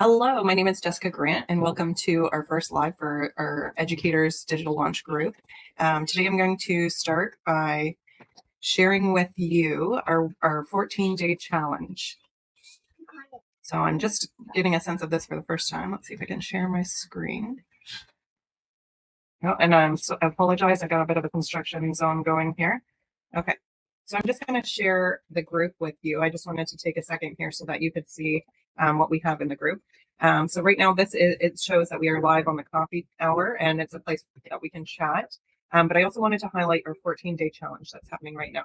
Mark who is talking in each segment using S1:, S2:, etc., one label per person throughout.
S1: Hello, my name is Jessica Grant, and welcome to our first live for our Educators Digital Launch Group. Today I'm going to start by sharing with you our 14-day challenge. So I'm just getting a sense of this for the first time. Let's see if I can share my screen. Oh, and I apologize, I got a bit of a construction zone going here. Okay, so I'm just going to share the group with you. I just wanted to take a second here so that you could see what we have in the group. So right now it shows that we are live on the coffee hour, and it's a place that we can chat. But I also wanted to highlight our 14-day challenge that's happening right now.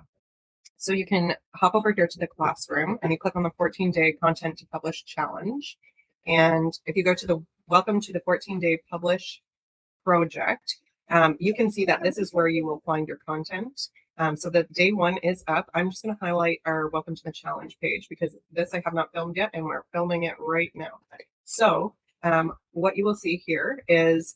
S1: So you can hop over here to the classroom and you click on the 14-day content to publish challenge. And if you go to the welcome to the 14-day publish project, you can see that this is where you will find your content. So the day one is up. I'm just going to highlight our welcome to the challenge page because this I have not filmed yet and we're filming it right now. So what you will see here is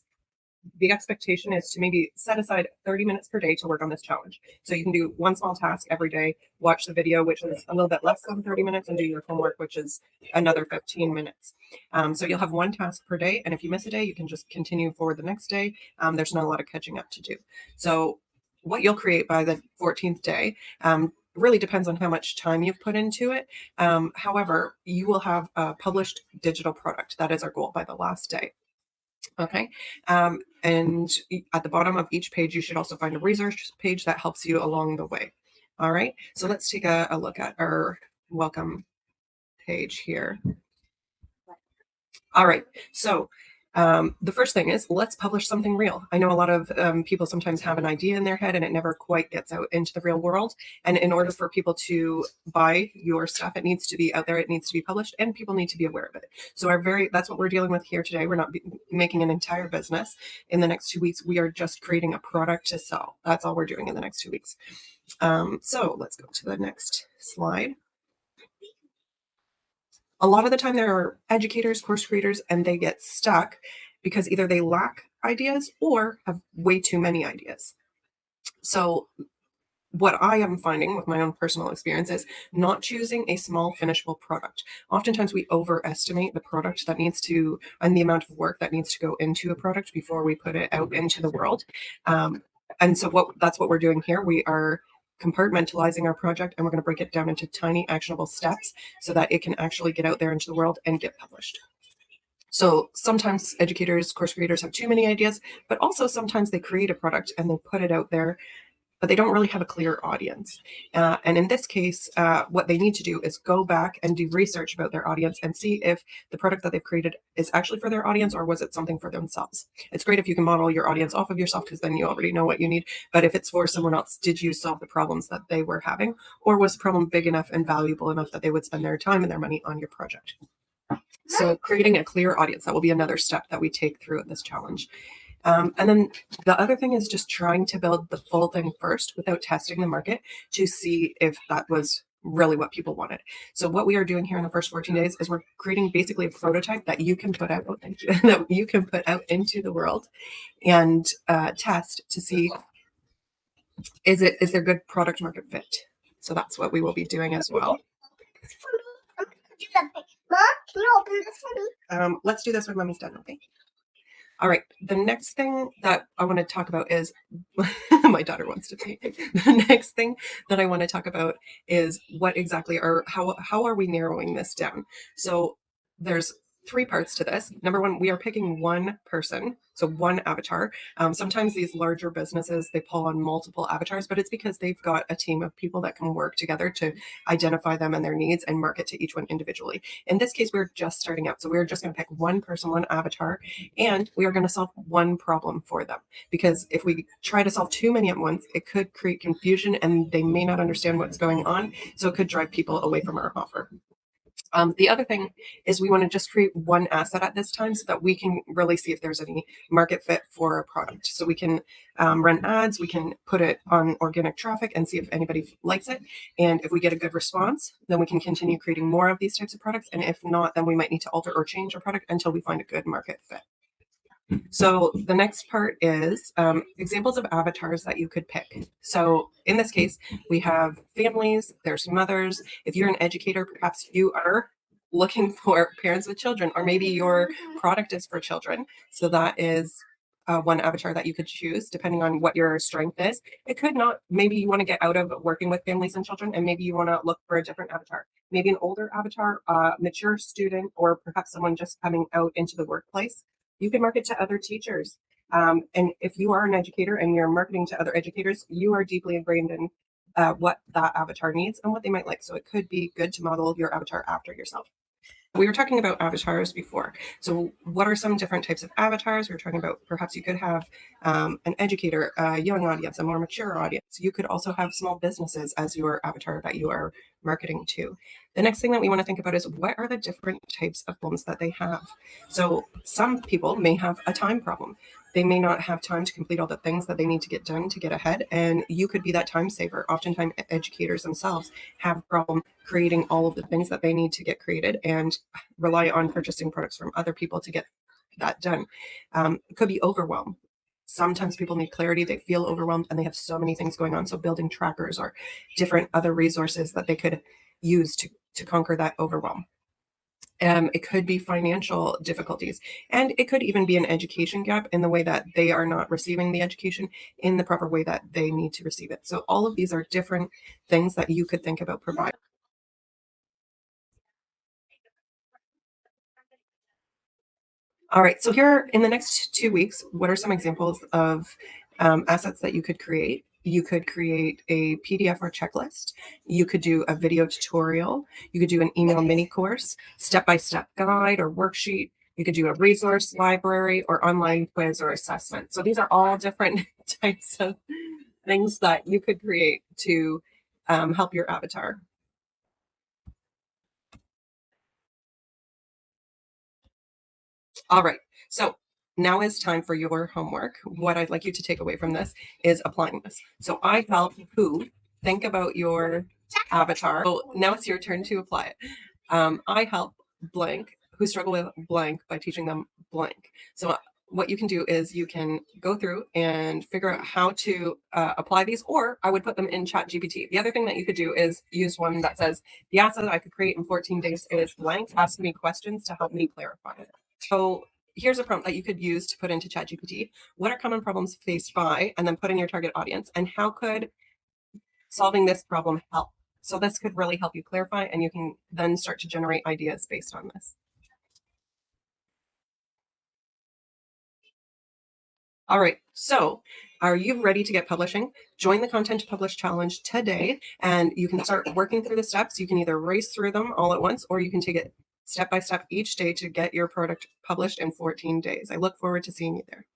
S1: the expectation is to maybe set aside 30 minutes per day to work on this challenge. So you can do one small task every day, watch the video, which is a little bit less than 30 minutes, and do your homework, which is another 15 minutes. So you'll have one task per day. And if you miss a day, you can just continue forward the next day. There's not a lot of catching up to do. So what you'll create by the 14th day really depends on how much time you've put into it. However, you will have a published digital product. That is our goal by the last day. Okay. And at the bottom of each page, you should also find a resource page that helps you along the way. All right. So let's take a look at our welcome page here. All right. So the first thing is let's publish something real. I know a lot of people sometimes have an idea in their head and it never quite gets out into the real world. And in order for people to buy your stuff, it needs to be out there. It needs to be published and people need to be aware of it. So that's what we're dealing with here today. We're not making an entire business. In the next 2 weeks, we are just creating a product to sell. That's all we're doing in the next 2 weeks. So let's go to the next slide. A lot of the time there are educators, course creators, and they get stuck because either they lack ideas or have way too many ideas. So what I am finding with my own personal experience is not choosing a small finishable product. Oftentimes we overestimate the product that needs to, and the amount of work that needs to go into a product before we put it out into the world. And so that's what we're doing here. We are compartmentalizing our project and we're going to break it down into tiny actionable steps so that it can actually get out there into the world and get published. So sometimes educators, course creators have too many ideas, but also sometimes they create a product and they put it out there, but they don't really have a clear audience. And in this case, what they need to do is go back and do research about their audience and see if the product that they've created is actually for their audience or was it something for themselves. It's great if you can model your audience off of yourself because then you already know what you need. But if it's for someone else, did you solve the problems that they were having? Or was the problem big enough and valuable enough that they would spend their time and their money on your project? So creating a clear audience, that will be another step that we take through this challenge. And then the other thing is just trying to build the full thing first without testing the market to see if that was really what people wanted. So what we are doing here in the first 14 days is we're creating basically a prototype that you can put out that you can put out into the world and test to see is there good product market fit. So that's what we will be doing as well.
S2: Mom, can you open this for me?
S1: Let's do this when Mommy's done, okay? All right, the next thing that I want to talk about is my daughter wants to paint. The next thing that I want to talk about is what exactly how are we narrowing this down? So there's 3 parts to this. Number one, we are picking one person, so one avatar. Sometimes these larger businesses, they pull on multiple avatars, but it's because they've got a team of people that can work together to identify them and their needs and market to each one individually. In this case, we're just starting out. So we're just going to pick one person, one avatar, and we are going to solve one problem for them. Because if we try to solve too many at once, it could create confusion and they may not understand what's going on. So it could drive people away from our offer. The other thing is we want to just create one asset at this time so that we can really see if there's any market fit for a product. So we can run ads, we can put it on organic traffic and see if anybody likes it. And if we get a good response, then we can continue creating more of these types of products. And if not, then we might need to alter or change our product until we find a good market fit. So the next part is examples of avatars that you could pick. So in this case, we have families, there's mothers. If you're an educator, perhaps you are looking for parents with children, or maybe your product is for children. So that is one avatar that you could choose depending on what your strength is. It could not, maybe you want to get out of working with families and children, and maybe you want to look for a different avatar, maybe an older avatar, mature student, or perhaps someone just coming out into the workplace. You can market to other teachers. And if you are an educator and you're marketing to other educators, you are deeply ingrained in what that avatar needs and what they might like. So it could be good to model your avatar after yourself. We were talking about avatars before. So what are some different types of avatars? We were talking about perhaps you could have an educator, a young audience, a more mature audience. You could also have small businesses as your avatar that you are marketing to. The next thing that we want to think about is what are the different types of problems that they have? So some people may have a time problem. They may not have time to complete all the things that they need to get done to get ahead. And you could be that time saver. Oftentimes educators themselves have a problem creating all of the things that they need to get created and rely on purchasing products from other people to get that done. It could be overwhelm. Sometimes people need clarity. They feel overwhelmed and they have so many things going on. So building trackers or different other resources that they could use to conquer that overwhelm. It could be financial difficulties, and it could even be an education gap in the way that they are not receiving the education in the proper way that they need to receive it. So all of these are different things that you could think about providing. All right, so here in the next 2 weeks, what are some examples of assets that you could create? You could create a PDF or checklist. You could do a video tutorial. You could do an email mini course, step-by-step guide or worksheet. You could do a resource library or online quiz or assessment. So these are all different types of things that you could create to help your avatar. All right. So now is time for your homework. What I'd like you to take away from this is applying this. So I help who think about your avatar. So now it's your turn to apply it. I help blank who struggle with blank by teaching them blank. So what you can do is you can go through and figure out how to apply these, or I would put them in Chat GPT. The other thing that you could do is use one that says, the asset that I could create in 14 days is blank. Ask me questions to help me clarify it. So here's a prompt that you could use to put into ChatGPT. What are common problems faced by, and then put in your target audience, and how could solving this problem help? So this could really help you clarify, and you can then start to generate ideas based on this. All right, so are you ready to get publishing? Join the Content to Publish Challenge today, and you can start working through the steps. You can either race through them all at once, or you can take it step by step each day to get your product published in 14 days. I look forward to seeing you there.